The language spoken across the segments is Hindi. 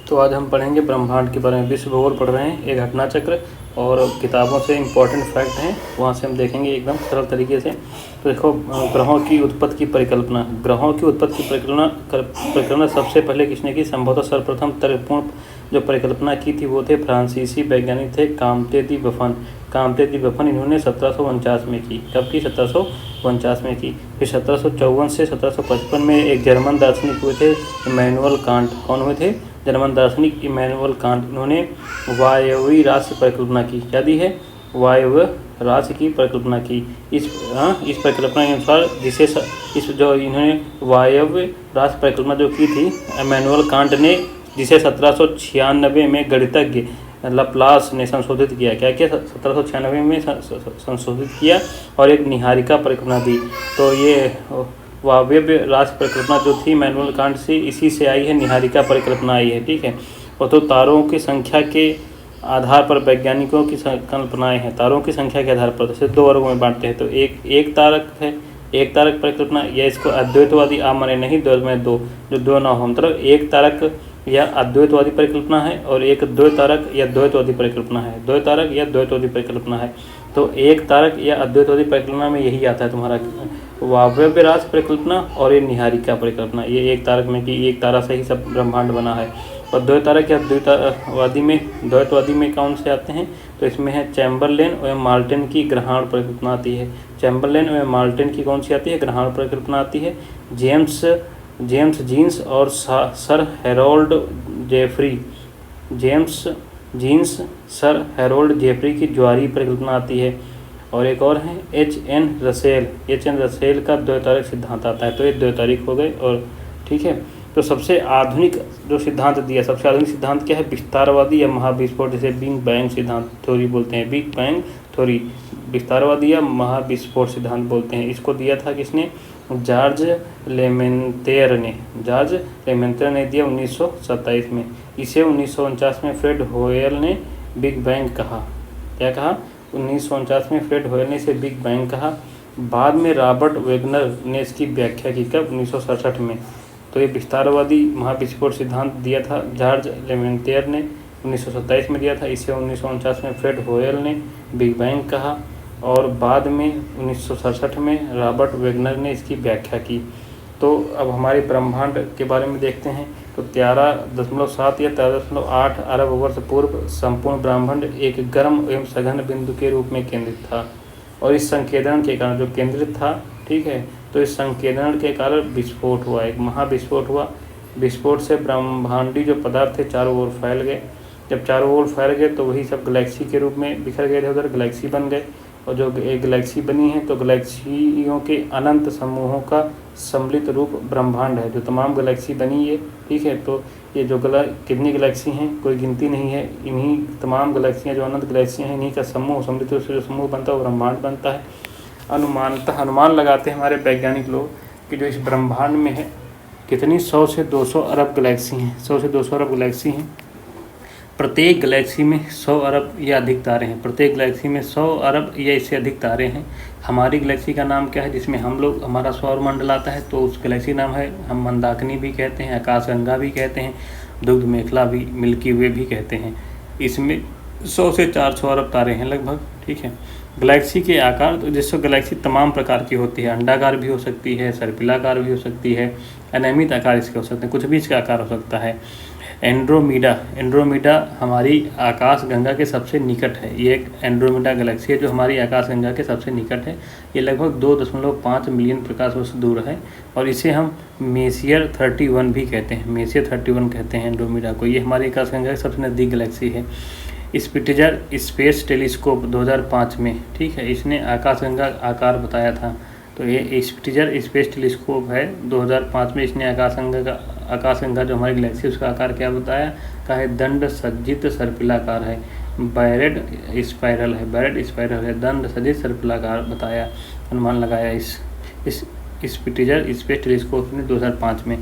तो आज हम पढ़ेंगे ब्रह्मांड के बारे में। विश्व भूगोल पढ़ रहे हैं, एक घटना चक्र और किताबों से इम्पोर्टेंट फैक्ट हैं, वहाँ से हम देखेंगे एकदम सरल तरीके से। तो देखो, ग्रहों की उत्पत्ति की परिकल्पना। ग्रहों की उत्पत्ति की परिकल्पना सबसे पहले किसने की? संभवतः सर्वप्रथम तर्कपूर्ण जो परिकल्पना की थी वो थे फ्रांसीसी वैज्ञानिक थे कामते दी बफन। इन्होंने 1749 में की। कब की? 1749 में की। फिर 1754 से 1755 में एक जर्मन दार्शनिक हुए थे, इमैनुअल कांट। कौन हुए थे? जर्मन दार्शनिक इमैनुअल कांट। इन्होंने वायवीय राशि परिकल्पना की। क्या दी है? वायव्य राशि की परिकल्पना की। इस परिकल्पना के अनुसार इन्होंने वायव्य राशि परिकल्पना जो की थी इमैनुअल कांट ने, जिसे 1796 में गणितज्ञ लप्लास ने संशोधित किया। क्या किया? 1796 में संशोधित किया और एक निहारिका परिकल्पना दी। तो ये वायव्य राशि परिकल्पना जो थी इमैनुअल कांट से, इसी से आई है निहारिका परिकल्पना आई है। ठीक है। और तो तारों की संख्या के आधार पर वैज्ञानिकों की कल्पनाएं हैं। तारों की संख्या के आधार पर जैसे 2 वर्गों में बांटते हैं। तो एक तारक है, एक तारक परिकल्पना, या इसको अद्वैतवादी आ माने नहीं, दो में दो, जो दो ना हो, मतलब एक तारक या अद्वैतवादी परिकल्पना है और एक द्वैतारक या द्वैतवादी परिकल्पना है। द्वैतारक या द्वैतवादी परिकल्पना है। तो एक तारक या अद्वैतवादी परिकल्पना में यही आता है तुम्हारा वायव्य राशि परिकल्पना और ये निहारिका परिकल्पना। ये एक तारक में कि एक तारा से ही सब ब्रह्मांड बना है। और द्वैतारक या द्वैतवादी में कौन से आते हैं? तो इसमें है चैम्बरलेन और मार्टिन की ग्रहण परिकल्पना आती है। चैम्बरलेन और मार्टिन की कौन सी आती है? ग्रहण परिकल्पना आती है। जेम्स जीन्स और सर हेरोल्ड जेफरी की ज्वारीय परिकल्पना आती है। और एक और है एच.एन. रसेल का द्वैतारिक सिद्धांत आता है। तो ये द्वैतारिक हो गए। और ठीक है, तो सबसे आधुनिक जो सिद्धांत दिया, सबसे आधुनिक सिद्धांत क्या है? विस्तारवादी या महाविस्फोट, जिसे बिग बैंग सिद्धांत थ्योरी बोलते हैं। बिग बैंग थ्योरी, विस्तारवादी या महाविस्फोट सिद्धांत बोलते हैं। इसको दिया था किसने? जॉर्ज लेमेंतेयर ने दिया 1927 में। इसे 1949 में फ्रेड होयल ने बिग बैंग कहा। क्या कहा? 1949 में फ्रेड होयल ने इसे बिग बैंग कहा। बाद में रॉबर्ट वेगनर ने इसकी व्याख्या की। कब? 1967 में। तो ये विस्तारवादी महाविस्फोट सिद्धांत दिया था जॉर्ज लेमेंतेयर ने, 1927 में दिया था। इसे 1949 में फ्रेड होयल ने बिग बैंग कहा और बाद में 1967 में रॉबर्ट वेगनर ने इसकी व्याख्या की। तो अब हमारे ब्रह्मांड के बारे में देखते हैं। तो 13.7 या 13.8 अरब वर्ष पूर्व संपूर्ण ब्रह्मांड एक गर्म एवं सघन बिंदु के रूप में केंद्रित था। और इस संकेंद्रण के कारण जो केंद्रित था, ठीक है, तो इस संकेंद्रण के कारण विस्फोट हुआ, एक महाविस्फोट हुआ। विस्फोट से ब्रह्मांडी जो पदार्थ थे चारों ओर फैल गए। जब चारों ओर फैल गए तो वही सब गैलेक्सी के रूप में बिखर गए थे, उधर गैलेक्सी बन गए। और जो एक गैलेक्सी बनी है तो गैलेक्सियों के अनंत समूहों का सम्मिलित रूप ब्रह्मांड है। जो तमाम गैलेक्सी बनी है, ठीक है, तो ये जो कितनी गैलेक्सी हैं कोई गिनती नहीं है। इन्हीं तमाम गैलेक्सियाँ जो अनंत गैलेक्सियाँ हैं, इन्हीं का समूह, सम्मिलित रूप से जो समूह बनता है वो ब्रह्मांड बनता है। अनुमान लगाते हैं हमारे वैज्ञानिक लोग कि जो इस ब्रह्मांड में है कितनी 100 से 200 अरब गैलेक्सी हैं। 100 से 200 अरब गैलेक्सी हैं। प्रत्येक गैलेक्सी में 100 अरब या अधिक तारे हैं। प्रत्येक गैलेक्सी में 100 अरब या इससे अधिक तारे हैं। हमारी गैलेक्सी का नाम क्या है जिसमें हम लोग, हमारा सौर मंडल आता है? तो उस गैलेक्सी नाम है, हम मंदाकिनी भी कहते हैं, आकाशगंगा भी कहते हैं, दुग्ध मेखला भी, मिल्की वे भी कहते हैं। इसमें 100 से 400 अरब तारे हैं लगभग। ठीक है। गैलेक्सी के आकार, तो जिससे गैलेक्सी तमाम प्रकार की होती है। अंडाकार भी हो सकती है, सर्पिलाकार भी हो सकती है, अनियमित आकार इसके हो सकते हैं, कुछ भी इसका आकार हो सकता है। एंड्रोमीडा हमारी आकाशगंगा के सबसे निकट है। ये एक एंड्रोमीडा गैलेक्सी है जो हमारी आकाशगंगा के सबसे निकट है। ये लगभग 2.5 मिलियन प्रकाश वर्ष दूर है और इसे हम मेसियर 31 भी कहते हैं। मेसियर 31 कहते हैं एंड्रोमीडा को। ये हमारी आकाशगंगा के सबसे नज़दीक गैलेक्सी है। स्पिट्ज़र स्पेस टेलीस्कोप 2005 में, ठीक है, इसने आकाशगंगा आकार बताया था। तो ये स्पिट्ज़र स्पेस टेलीस्कोप है 2005 में, इसने आकाशगंगा जो हमारी गैलेक्सी उसका आकार क्या बताया? का है दंड सज्जित सर्पिलाकार है, बैरेड स्पाइरल है, दंड सज्जित सर्पिलाकार बताया, अनुमान लगाया इस स्पिट्ज़र स्पेस टेलीस्कोप ने 2005 में।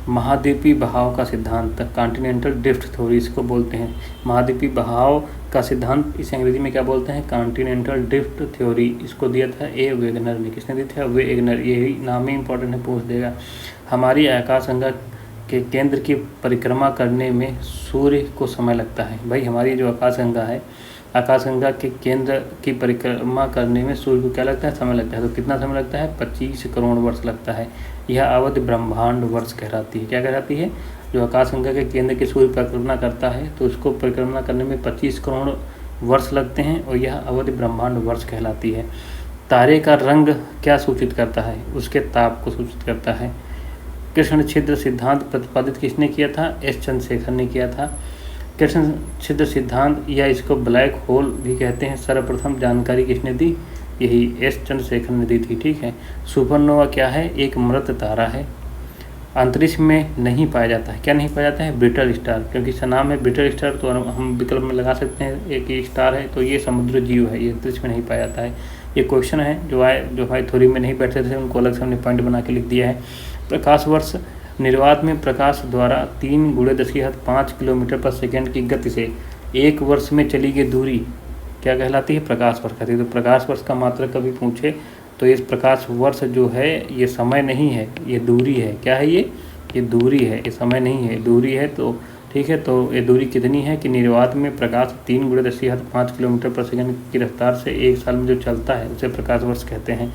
महाद्वीपीय बहाव का सिद्धांत, कॉन्टिनेंटल ड्रिफ्ट थ्योरी इसको बोलते हैं। महाद्वीपीय बहाव का सिद्धांत इसे अंग्रेजी में क्या बोलते हैं? Continental drift theory. इसको दिया था ए वेगनर ने। किसने दिया था? वेगनर। यही नाम ही इंपॉर्टेंट है, पूछ देगा। हमारी आकाशगंगा के केंद्र की परिक्रमा करने में सूर्य को समय लगता है। भाई हमारी जो आकाशगंगा है, आकाशगंगा के केंद्र की परिक्रमा करने में सूर्य को क्या लगता है? समय लगता है। तो कितना समय लगता है? 25 करोड़ वर्ष लगता है। यह अवधि ब्रह्मांड वर्ष कहलाती है। क्या कहलाती है? जो आकाशगंगा के केंद्र की सूर्य परिक्रमा करता है तो उसको परिक्रमा करने में 25 करोड़ वर्ष लगते हैं और यह अवधि ब्रह्मांड वर्ष कहलाती है। तारे का रंग क्या सूचित करता है? उसके ताप को सूचित करता है। कृष्ण छिद्र सिद्धांत प्रतिपादित किसने किया था? एस चंद्रशेखर ने किया था। कृष्ण छिद्र सिद्धांत या इसको ब्लैक होल भी कहते हैं, सर्वप्रथम जानकारी किसने दी? यही एस चंद्रशेखर ने दी थी। ठीक है। सुपरनोवा क्या है? एक मृत तारा है, अंतरिक्ष में नहीं पाया जाता है। क्या नहीं पाया जाता है? ब्रिटल स्टार, क्योंकि इसका नाम है ब्रिटल स्टार तो हम विकल्प में लगा सकते हैं एक ही स्टार है, तो ये समुद्र जीव है, ये अंतरिक्ष में नहीं पाया जाता है। ये क्वेश्चन है जो भाई थ्योरी में नहीं बैठे थे उनको अलग से हमने पॉइंट बना के लिख दिया है। प्रकाश वर्ष, निर्वात में प्रकाश द्वारा 3 × 10⁵ किलोमीटर पर सेकेंड की गति से 1 वर्ष में चली गई दूरी क्या कहलाती है? प्रकाश वर्ष कहती है। तो प्रकाश वर्ष का मात्रक कभी पूछे तो इस प्रकाश वर्ष जो है ये समय नहीं है, ये दूरी है। क्या है ये दूरी है, ये समय नहीं है, दूरी है। तो ठीक है, तो ये दूरी कितनी है कि निर्वात में प्रकाश 3 × 10⁵ किलोमीटर पर सेकेंड की रफ्तार से 1 साल में जो चलता है उसे प्रकाश वर्ष कहते हैं।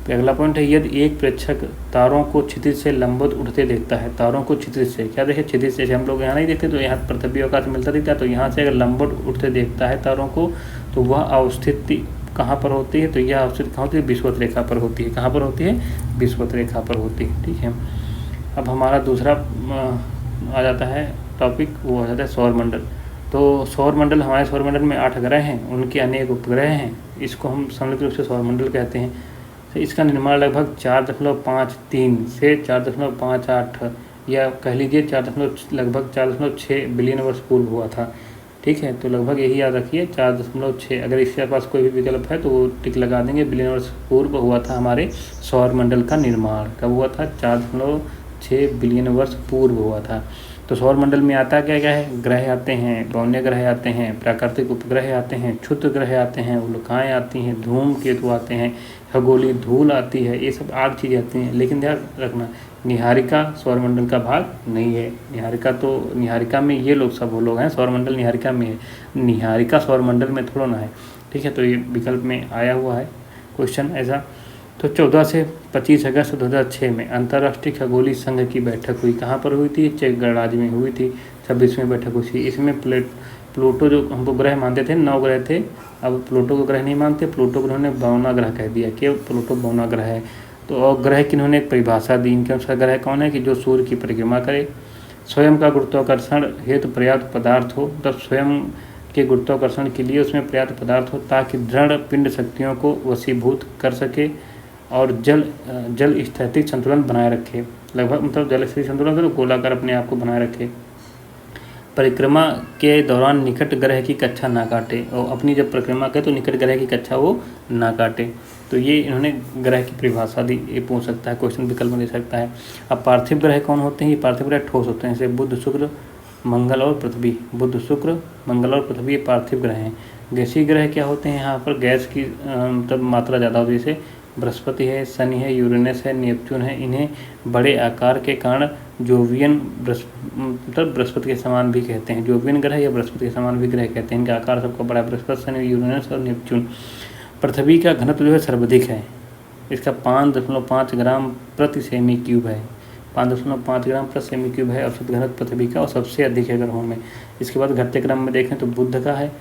तो अगला पॉइंट है, यदि एक प्रेक्षक तारों को क्षितिज से लंबवत उठते देखता है, तारों को क्षितिज से, क्या देखे? क्षितिज से, हम लोग यहाँ नहीं देखते तो यहाँ पृथ्वी आकाश मिलता दिखता है, तो यहाँ से अगर लंबवत उठते देखता है तारों को तो वह अवस्थिति कहाँ पर होती है? तो यह अवस्थिति कहाँ होती है? विषुवत रेखा पर होती है। कहाँ पर होती है? विषुवत रेखा पर होती है। ठीक है। अब हमारा दूसरा आ जाता है टॉपिक, वो आ जाता है सौरमंडल। तो सौरमंडल, हमारे सौरमंडल में 8 ग्रह हैं, उनके अनेक उपग्रह हैं, इसको हम सम्मिलित रूप से सौरमंडल कहते हैं। तो इसका निर्माण लगभग 4.53 से 4.58 या कह लीजिए लगभग 4.6 बिलियन वर्ष पूर्व हुआ था। ठीक है, तो लगभग यही याद रखिए 4.6। अगर इसके पास कोई भी विकल्प है तो वो टिक लगा देंगे। बिलियन वर्ष पूर्व हुआ था हमारे सौरमंडल का निर्माण। कब हुआ था? 4.6 बिलियन वर्ष पूर्व हुआ था। तो सौरमंडल में आता क्या क्या है? ग्रह आते हैं, गौण्य ग्रह आते हैं, प्राकृतिक उपग्रह आते हैं, क्षुद्र ग्रह आते हैं, उल्काएँ आती हैं, धूमकेतु आते हैं, खगोलीय धूल आती है, ये सब आग चीज़ें आती हैं। लेकिन ध्यान रखना, निहारिका सौरमंडल का भाग नहीं है। निहारिका में ये लोग सब वो लोग हैं, सौरमंडल निहारिका में है, निहारिका सौरमंडल में थोड़ा ना है। ठीक है, तो ये विकल्प में आया हुआ है क्वेश्चन ऐसा। तो 14 से 25 अगस्त 2006 में अंतर्राष्ट्रीय खगोलीय संघ की बैठक हुई। कहाँ पर हुई थी? चेक गणराज्य में हुई थी। 26वीं बैठक हुई थी। इसमें प्लूटो जो हमको ग्रह मानते थे, 9 ग्रह थे, अब प्लूटो को ग्रह नहीं मानते, प्लूटो को उन्होंने 52वां ग्रह कह दिया कि प्लूटो 52वां ग्रह है। तो और ग्रह की इन्होंने एक परिभाषा दी। इनके अनुसार ग्रह कौन है कि जो सूर्य की परिक्रमा करे, स्वयं का गुरुत्वाकर्षण हेतु पर्याप्त पदार्थ हो, तब स्वयं के गुरुत्वाकर्षण के लिए उसमें पर्याप्त पदार्थ हो ताकि दृढ़ पिंड शक्तियों को वशीभूत कर सके और जल स्थितिक संतुलन बनाए रखे। लगभग मतलब जल स्थितिक संतुलन तो गोलाकार अपने आप को बनाए रखे। परिक्रमा के दौरान निकट ग्रह की कक्षा ना काटे, और अपनी जब परिक्रमा करे तो निकट ग्रह की कक्षा वो ना काटे। तो ये इन्होंने ग्रह की परिभाषा दी। ये पूछ सकता है, क्वेश्चन विकल्प में दे सकता है। अब पार्थिव ग्रह कौन होते हैं? ये पार्थिव ग्रह ठोस होते हैं, जैसे बुध, शुक्र, मंगल और पृथ्वी। बुध, शुक्र, मंगल और पृथ्वी ये पार्थिव ग्रह हैं। गैसीय ग्रह क्या होते हैं? यहाँ पर गैस की मतलब मात्रा ज़्यादा होती है, जैसे बृहस्पति है, शनि है, यूरेनस है, नेपच्यून है। इन्हें बड़े आकार के कारण जोवियन मतलब बृहस्पति के समान भी कहते हैं। जोवियन ग्रह या बृहस्पति के समान भी ग्रह कहते हैं। इनका आकार सबका बड़ा, बृहस्पति, शनि, यूरेनस और नेपच्यून। पृथ्वी का घनत्व जो है सर्वाधिक है, इसका 5.5 ग्राम प्रति सेमी क्यूब है। 5.5 ग्राम प्रति सेमी क्यूब है औसत घनत्व पृथ्वी का, और सबसे अधिक है ग्रहों में। इसके बाद घटते क्रम में देखें तो बुध का है,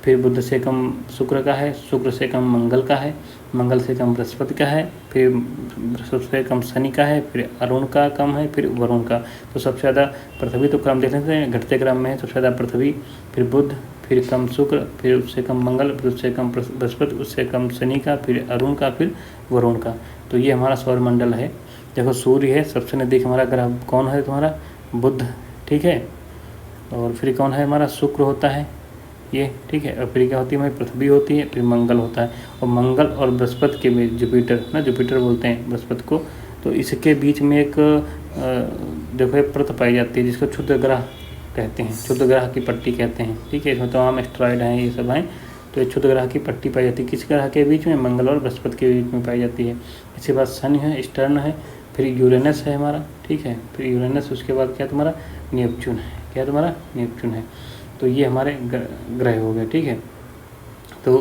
फिर बुध से कम शुक्र का है, शुक्र से कम मंगल का है, मंगल से कम बृहस्पति का है, फिर बृहस्पति से कम शनि का है, फिर अरुण का कम है, फिर वरुण का। तो सबसे ज़्यादा पृथ्वी तो क्रम देख लेते हैं, घटते क्रम में है सबसे ज़्यादा पृथ्वी, फिर बुध, फिर कम शुक्र, फिर उससे कम मंगल, फिर उससे कम बृहस्पति, उससे कम शनि का, फिर अरुण का, फिर वरुण का। तो ये हमारा सौरमंडल है। देखो सूर्य है सबसे नज़दीक, हमारा ग्रह कौन है तुम्हारा? बुध। ठीक है, और फिर कौन है हमारा? शुक्र होता है ये। ठीक है, और फिर क्या होती है हमारी? पृथ्वी होती है, फिर मंगल होता है। और मंगल और बृहस्पति के बीच जुपिटर बोलते हैं बृहस्पति को, तो इसके बीच में एक देखो एक परत पाई जाती है जिसको क्षुद्र ग्रह कहते हैं, क्षुद्र ग्रह की पट्टी कहते हैं। ठीक है, इसमें तमाम एस्ट्रॉयड हैं, ये सब हैं। तो ये क्षुद्र ग्रह की पट्टी पाई जाती है किस ग्रह के बीच में? मंगल और बृहस्पति के बीच में पाई जाती है। इसके बाद शनि है, स्टर्न है, फिर यूरेनस है हमारा, ठीक है, फिर यूरेनस, उसके बाद क्या तुम्हारा नेपच्यून है, क्या तुम्हारा नेपच्यून है। तो ये हमारे ग्रह हो गए, ठीक है। तो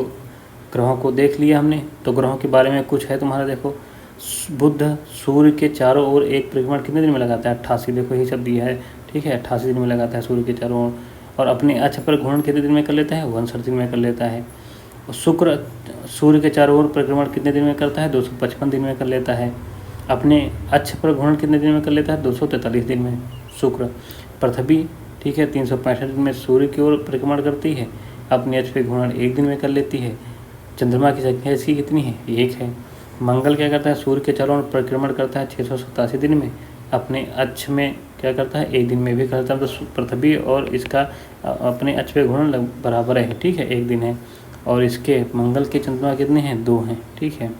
ग्रहों को देख लिया हमने। तो ग्रहों के बारे में कुछ है तुम्हारा, देखो बुध सूर्य के चारों ओर एक परिक्रमण कितने दिन में लगाता है, 88, देखो यही सब दिया है, ठीक है, 88 दिन में लगाता है सूर्य के चारों ओर। और अपने अक्ष पर घूर्णन कितने दिन में कर लेता है, 59 दिन में कर लेता है। और शुक्र सूर्य के चारों ओर परिक्रमण कितने दिन में करता है, 255 दिन में कर लेता है। अपने अक्ष पर घूर्णन कितने दिन में कर लेता है, 243 दिन में शुक्र। पृथ्वी, ठीक है, 365 दिन में सूर्य की ओर परिक्रमण करती है, अपने अक्ष पर घूर्णन 1 दिन में कर लेती है। चंद्रमा की संख्या इसकी कितनी है, 1 है। मंगल क्या करता है, सूर्य के चारों ओर परिक्रमण करता है 687 दिन में, अपने अक्ष में क्या करता है, 1 दिन में भी करता है। तो पृथ्वी और इसका अपने अक्ष पे घूर्णन बराबर है, ठीक है, 1 दिन है। और इसके मंगल के चंद्रमा कितने हैं, 2 हैं, ठीक है।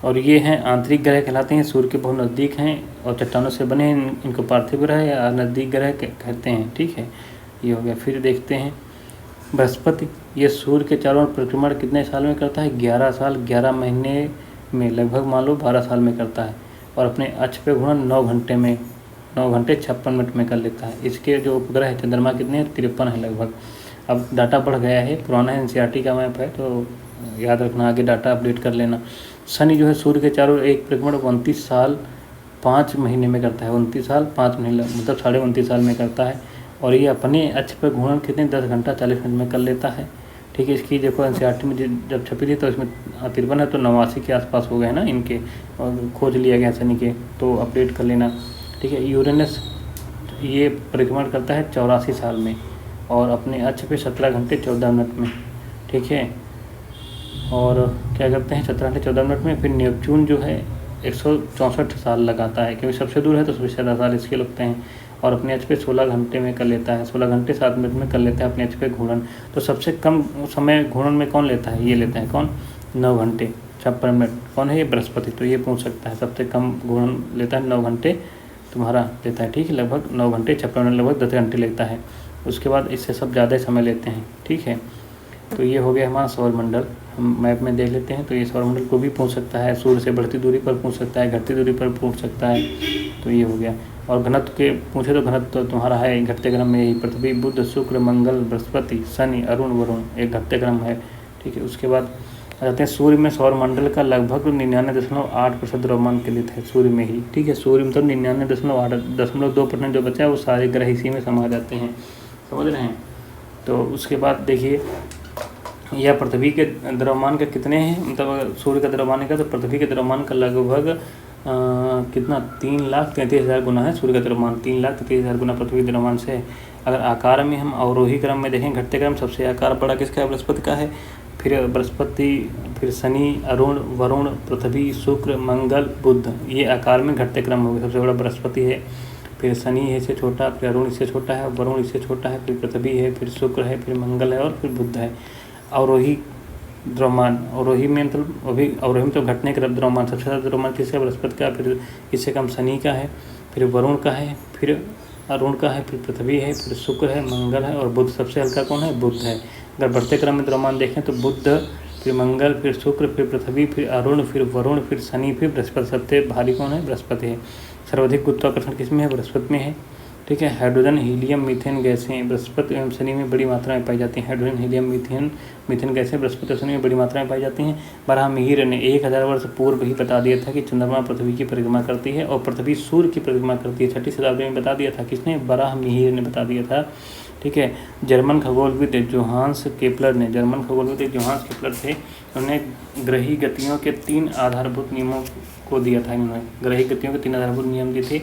और ये हैं आंतरिक ग्रह कहलाते हैं, सूर्य के बहुत नज़दीक हैं और चट्टानों से बने हैं, इनको पार्थिव ग्रह या नज़दीक ग्रह कहते हैं, ठीक है। ये हो गया। फिर देखते हैं बृहस्पति, ये सूर्य के चारों ओर परिक्रमण कितने साल में करता है, 11 साल 11 महीने में, लगभग मान लो 12 साल में करता है। और अपने अक्ष पे घूर्णन 9 घंटे में, 9 घंटे 56 मिनट में कर लेता है। इसके जो उपग्रह चंद्रमा कितने हैं, 53 है लगभग। अब डाटा बढ़ गया है, पुराना एनसीईआरटी का मैप है, तो याद रखना, आगे डाटा अपडेट कर लेना। शनि जो है सूर्य के चारों ओर एक परिक्रमण 29 साल 5 महीने में करता है, 29 साल 5 महीने, मतलब 29.5 साल में करता है। और ये अपने अक्ष पर घूर्णन कितने 10 घंटा 40 मिनट में कर लेता है, ठीक है। इसकी देखो एनसीईआरटी में जब छपी थी तो इसमें 53 है, तो 89 के आसपास हो गए ना इनके, और खोज लिया गया शनि के, तो अपडेट कर लेना, ठीक है। यूरेनस ये परिक्रमण करता है 84 साल में और अपने अक्ष पे 17 घंटे 14 मिनट में, ठीक है। और क्या करते हैं 17 घंटे 14 मिनट में। फिर नेपच्यून जो है 164 साल लगाता है, क्योंकि सबसे दूर है तो सबसे ज़्यादा साल इसके लगते हैं। और अपने अक्ष पे 16 घंटे में कर लेता है, 16 घंटे 7 मिनट में कर लेता है अपने अक्ष पे घूर्णन। तो सबसे कम समय घूर्णन में कौन लेता है, ये लेता है कौन, 9 घंटे 56 मिनट। कौन है ये, बृहस्पति। तो ये पूछ सकता है, सबसे कम घूर्णन लेता है 9 घंटे तुम्हारा लेता है, ठीक है, लगभग 9 घंटे 56 मिनट, लगभग 10 घंटे लेता है। उसके बाद इससे सब ज़्यादा समय लेते हैं, ठीक है। तो ये हो गया हमारा सौरमंडल। हम मैप में देख लेते हैं। तो ये सौरमंडल को भी पूछ सकता है, सूर्य से बढ़ती दूरी पर पूछ सकता है, घटती दूरी पर पूछ सकता है। तो ये हो गया। और घनत्व के पूछे तो घनत्व तो तुम्हारा है घटते क्रम में, यही पृथ्वी बुध शुक्र मंगल बृहस्पति शनि अरुण वरुण, एक घटते क्रम है, ठीक है। उसके बाद आ जाते हैं सूर्य में। सौरमंडल का लगभग 99.8% द्रव्यमान केंद्रित है सूर्य में ही, ठीक है। सूर्य मतलब 99.2% जो बचा है वो सारे ग्रह इसी में समा जाते हैं, समझ रहे हैं। तो उसके बाद देखिए यह पृथ्वी के द्रव्यमान का कितने हैं, मतलब सूर्य का द्रव्यमान का, तो पृथ्वी के द्रव्यमान का लगभग कितना 3,33,000 गुना है सूर्य का द्रव्यमान, 3,33,000 गुना पृथ्वी के द्रव्यमान से। अगर आकार में हम अवरोही क्रम में देखें, घटते क्रम सबसे आकार बड़ा किसका है, बृहस्पति का है। फिर बृहस्पति, फिर शनि, अरुण, वरुण, पृथ्वी, शुक्र, मंगल, बुध, ये आकार में घटते क्रम हो गए। सबसे बड़ा बृहस्पति है, फिर शनि है इससे छोटा, फिर अरुण इससे छोटा है, वरुण इससे छोटा है, फिर पृथ्वी है, फिर शुक्र है, फिर मंगल है और फिर बुध है। अवरोही द्रव्यमान, अवरोही में मतलब अभी अवरोही में तो घटने का द्रव्यमान सबसे ज़्यादा द्रव्यमान किसका, बृहस्पति का, फिर इससे कम शनि का है, फिर वरुण का है, फिर अरुण का है, फिर पृथ्वी है, फिर शुक्र है, मंगल है और बुध। सबसे हल्का कौन है, बुध है। अगर बढ़ते क्रम में द्रव्यमान देखें तो बुध, फिर मंगल, फिर शुक्र, फिर पृथ्वी, फिर अरुण, फिर वरुण, फिर शनि, फिर बृहस्पति। सबसे भारी कौन है, बृहस्पति है। सर्वाधिक गुरुत्वाकर्षण किसमें है, बृहस्पति में है, ठीक है। हाइड्रोजन, हीलियम, मीथेन गैसें बृहस्पति एवं शनि में बड़ी मात्रा में पाई जाती हैं। हाइड्रोजन, हीलियम, मीथेन गैसें बृहस्पति और शनि में बड़ी मात्रा में पाई जाती हैं। बराहमिहिर ने 1000 वर्ष पूर्व ही बता दिया था कि चंद्रमा पृथ्वी की परिक्रमा करती है और पृथ्वी सूर्य की परिक्रमा करती है। 6ठी शताब्दी में बता दिया था, किसने, बराहमिहिर ने बता दिया था, ठीक है। जर्मन खगोलविद जोहान्स केपलर ने, जर्मन खगोलविद जोहान्स केपलर थे, उन्होंने ग्रही गतियों के 3 आधारभूत नियमों को दिया था। इन्होंने ग्रही गतियों के 3 आधारभूत नियम दिए थे।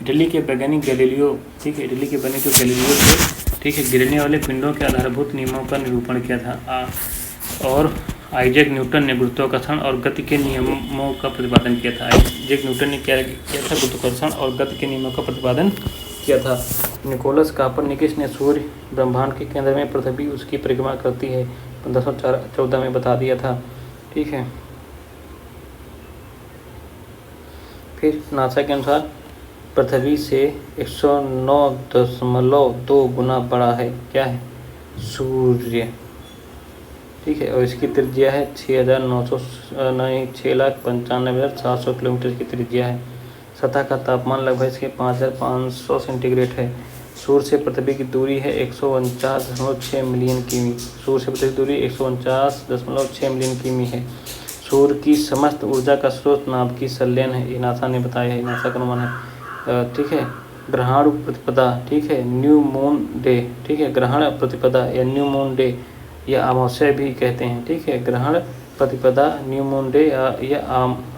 इटली के वैज्ञानिक गैलीलियो, ठीक है, इटली के वैज्ञानिक जो गैलीलियो थे, ठीक है, गिरने वाले पिंडों के आधारभूत नियमों का निरूपण किया था। और आइजैक न्यूटन ने गुरुत्वाकर्षण और गति के नियमों का प्रतिपादन किया था। आइजैक न्यूटन ने क्या किया था, गुरुत्वाकर्षण और गति के नियमों का प्रतिपादन किया था। निकोलस कापरनिकस ने सूर्य ब्रह्मांड के केंद्र में, पृथ्वी उसकी परिक्रमा करती है, 1514 में बता दिया था, ठीक है। फिर नासा के अनुसार पृथ्वी से 109.2 गुना बड़ा है, क्या है, सूर्य, ठीक है। और इसकी त्रिज्या है 6,95,700 किलोमीटर की त्रिज्या है, सतह का तापमान लगभग इसके 5500 सेंटीग्रेड है। सूर्य से पृथ्वी की दूरी है 149.6 मिलियन किमी। सूर्य से पृथ्वी की दूरी 149.6 मिलियन किमी है। सूर्य की समस्त ऊर्जा का स्रोत नाभिकीय संलयन है। ये नासा ने बताया है, नासा का अनुमान है। ठीक है, ग्रहण प्रतिपदा, ठीक है, न्यू मून डे, ठीक है, ग्रहण प्रतिपदा या न्यू मून डे या अमावस्या भी कहते हैं। ठीक है, ग्रहण प्रतिपदा, न्यू मून डे या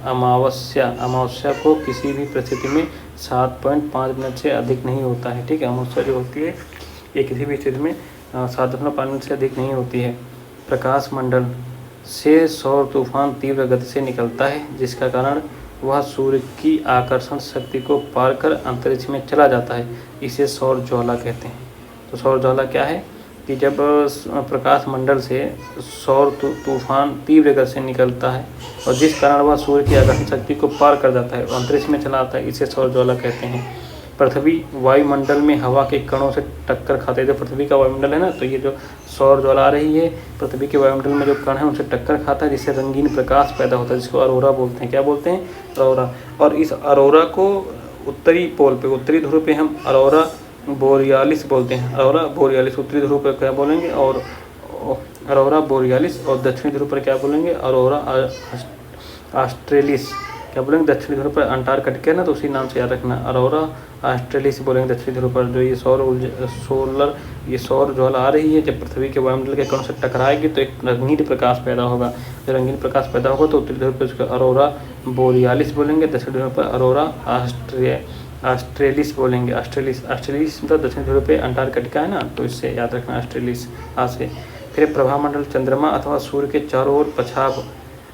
अमावस्या को किसी भी परिस्थिति में 7.5 मिनट से अधिक नहीं होता है। ठीक है, अमावस्या जो होती है ये किसी भी स्थिति में 7.5 मिनट से अधिक नहीं होती है। प्रकाश मंडल से सौर तूफान तीव्र गति से निकलता है, जिसका कारण वह सूर्य की आकर्षण शक्ति को पार कर अंतरिक्ष में चला जाता है। इसे सौर ज्वाला कहते हैं। तो सौर ज्वाला क्या है कि जब प्रकाश मंडल से सौर तूफान तीव्र गति से निकलता है और जिस कारण वह सूर्य की आकर्षण शक्ति को पार कर जाता है और अंतरिक्ष में चला आता है, इसे सौर ज्वाला कहते हैं। पृथ्वी वायुमंडल में हवा के कणों से टक्कर खाते हैं। जो पृथ्वी का वायुमंडल है ना, तो ये जो सौर ज्वाला आ रही है, पृथ्वी के वायुमंडल में जो कण है उनसे टक्कर खाता है, जिससे रंगीन प्रकाश पैदा होता है, जिसको अरोरा बोलते हैं। क्या बोलते हैं? अरोरा। और इस अरोरा को उत्तरी पोल पे, उत्तरी ध्रुव पे हम अरोरा बोरियालिस बोलते हैं। अरोरा बोरियालिस उत्तरी ध्रुव पर क्या बोलेंगे, और अरोरा बोरियालिस। और दक्षिणी ध्रुव पर क्या बोलेंगे? अरोरा ऑस्ट्रेलिस। क्या बोलेंगे? दक्षिणी ध्रुव पर अंटार्कटिका है ना, तो उसी नाम से याद रखना, अरोरा ऑस्ट्रेलिस बोलेंगे दक्षिणी ध्रुव पर। जो ये सौर ज्वाला आ रही है, जब पृथ्वी के वायुमंडल के कणों से टकराएगी तो एक रंगीन प्रकाश पैदा होगा। जब रंगीन प्रकाश पैदा होगा तो उत्तरी ध्रुव पर उसको अरोरा बोरियालिस बोलेंगे, दक्षिणी ध्रुव पर अरोरा ऑस्ट्रेलिस बोलेंगे। ऑस्ट्रेलिस मतलब दक्षिण ध्रुव पे अंटार्कटिका है ना, तो इससे याद रखना ऑस्ट्रेलिस आ से। फिर प्रभामंडल चंद्रमा अथवा सूर्य के चारों ओर पछाप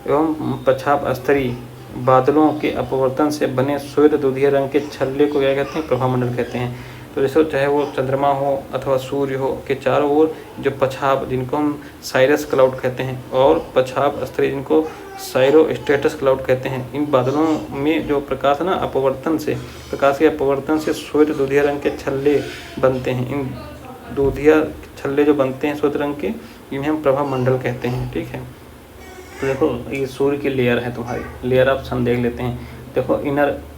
एवं पछाप स्तरीय बादलों के अपवर्तन से बने श्वेत दूधिया रंग के छल्ले को क्या कहते हैं? प्रभामंडल कहते हैं। तो जैसे चाहे वो चंद्रमा हो अथवा सूर्य हो के चारों ओर जो पछाप, जिनको हम साइरस क्लाउड कहते हैं, और पछाप स्तरीय जिनको साइरो स्टेटस क्लाउड कहते हैं, इन बादलों में जो प्रकाश है ना प्रकाश के अपवर्तन से श्वेत दूधिया रंग के छल्ले बनते हैं। इन दूधिया छल्ले जो बनते हैं श्वेत रंग के, इन्हें हम प्रभामंडल कहते हैं। ठीक है, तो देखो ये सूर्य की लेयर है, तुम्हारी लेयर आप सन देख लेते हैं। देखो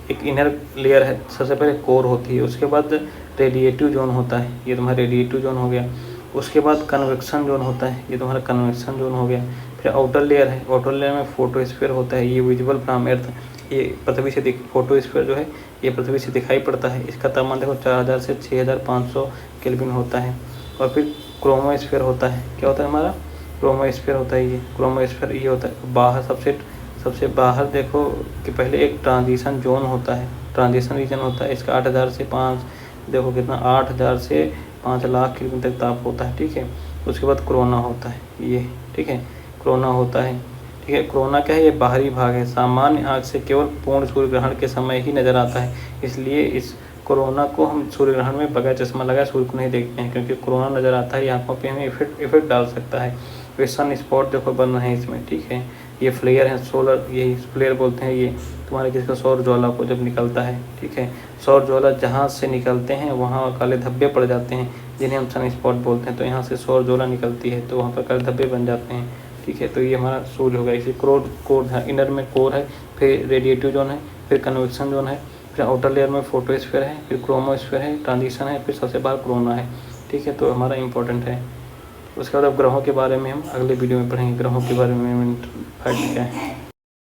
एक इनर लेयर है, सबसे पहले कोर होती है, उसके बाद रेडिएटिव जोन होता है, ये तुम्हारा रेडिएटिव जोन हो गया। उसके बाद कन्वेक्शन जोन होता है, ये तुम्हारा कन्वेक्शन जोन हो गया। फिर आउटर लेयर है, आउटर लेयर में फोटोस्फीयर होता है, ये विजिबल फ्रॉम अर्थ, ये पृथ्वी से फोटोस्फीयर जो है ये पृथ्वी से दिखाई पड़ता है। इसका तापमान देखो 4000 से 6500 केल्विन होता है। और फिर क्रोमोस्फीयर होता है, क्या होता है हमारा? क्रोमोस्फीयर होता है। ये क्रोमोस्फीयर ये होता है बाहर, सबसे बाहर देखो कि पहले एक ट्रांजिशन जोन होता है, ट्रांजिशन रीजन होता है। इसका 8000 से 5 देखो कितना 8000 से 5 लाख केल्विन तक ताप होता है। ठीक है, उसके बाद कोरोना होता है ये। ठीक है, कोरोना होता है। ठीक है, कोरोना क्या है? ये बाहरी भाग है, सामान्य आँख से केवल पूर्ण सूर्य ग्रहण के समय ही नजर आता है। इसलिए इस कोरोना को हम सूर्य ग्रहण में बगैर चश्मा लगाए सूर्य को नहीं देखते हैं, क्योंकि कोरोना नज़र आता है, आँखों पे हमें इफेक्ट डाल सकता है। वे सन स्पॉट देखो बन रहे हैं इसमें। ठीक है, ये फ्लेयर है, सोलर, यही फ्लेयर बोलते हैं। ये तुम्हारे किसका? सौर ज्वाला को जब निकलता है। ठीक है, सौर ज्वाला जहाँ से निकलते हैं वहाँ काले धब्बे पड़ जाते हैं, जिन्हें हम सन स्पॉट बोलते हैं। तो यहाँ से सौर ज्वाला निकलती है तो वहाँ पर काले धब्बे बन जाते हैं। ठीक है, तो ये हमारा सूर्य हो गया। इसी कोर है, इनर में कोर है, फिर रेडिएटिव जोन है, फिर कन्वेक्शन जोन है, फिर आउटर लेयर में फोटोस्फीयर है, फिर क्रोमोस्फीयर है, ट्रांजिशन है, फिर सबसे बाहर कोरोना है। ठीक है, तो हमारा इंपॉर्टेंट है। उसके बाद अब ग्रहों के बारे में हम अगले वीडियो में पढ़ेंगे, ग्रहों के बारे में क्या है।